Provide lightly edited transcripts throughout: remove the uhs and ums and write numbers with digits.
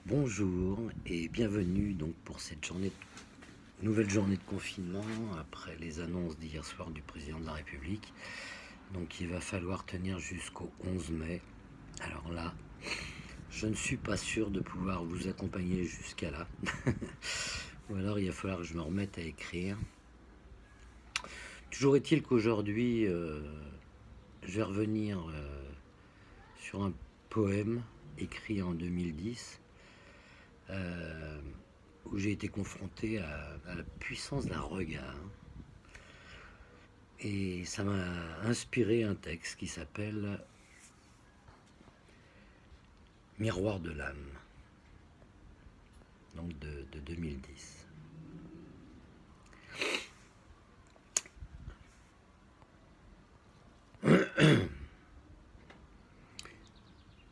Bonjour et bienvenue donc pour cette nouvelle journée de confinement après les annonces d'hier soir du président de la République. Donc il va falloir tenir jusqu'au 11 mai. Alors là, je ne suis pas sûr de pouvoir vous accompagner jusqu'à là. Ou alors il va falloir que je me remette à écrire. Toujours est-il qu'aujourd'hui, je vais revenir sur un poème écrit en 2010. Où j'ai été confronté à la puissance d'un regard. Et ça m'a inspiré un texte qui s'appelle Miroir de l'âme, donc de 2010.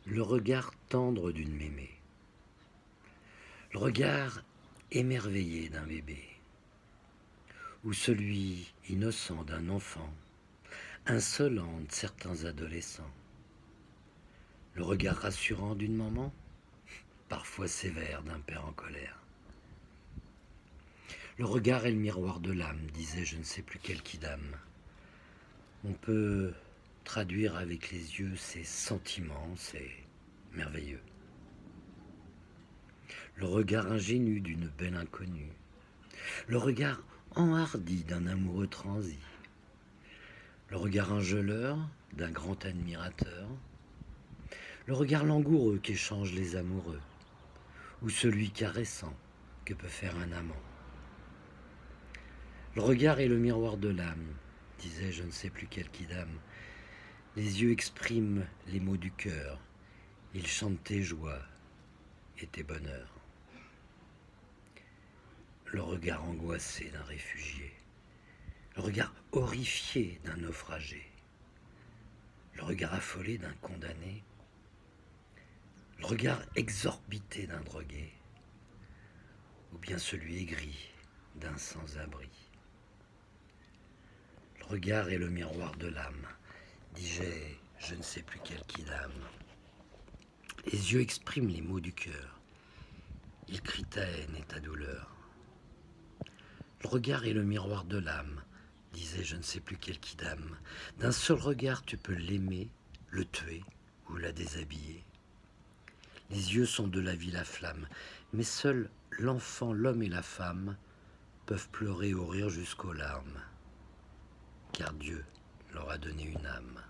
Le regard tendre d'une mémé, le regard émerveillé d'un bébé, ou celui innocent d'un enfant, insolent de certains adolescents, le regard rassurant d'une maman, parfois sévère d'un père en colère. Le regard est le miroir de l'âme, disait je ne sais plus quel quidam. On peut traduire avec les yeux ses sentiments, c'est merveilleux. Le regard ingénu d'une belle inconnue, le regard enhardi d'un amoureux transi, le regard enjôleur d'un grand admirateur, le regard langoureux qu'échangent les amoureux, ou celui caressant que peut faire un amant. Le regard est le miroir de l'âme, disait je ne sais plus quel quidam. Les yeux expriment les mots du cœur, ils chantent tes joies et tes bonheurs. Le regard angoissé d'un réfugié, le regard horrifié d'un naufragé, le regard affolé d'un condamné, le regard exorbité d'un drogué, ou bien celui aigri d'un sans-abri. Le regard est le miroir de l'âme, dis-je, je ne sais plus quel quidam. Les yeux expriment les mots du cœur, ils crient ta haine et ta douleur. Le regard est le miroir de l'âme, disait je ne sais plus quel quidam. D'un seul regard tu peux l'aimer, le tuer ou la déshabiller. Les yeux sont de la vie la flamme, mais seuls l'enfant, l'homme et la femme peuvent pleurer ou rire jusqu'aux larmes, car Dieu leur a donné une âme.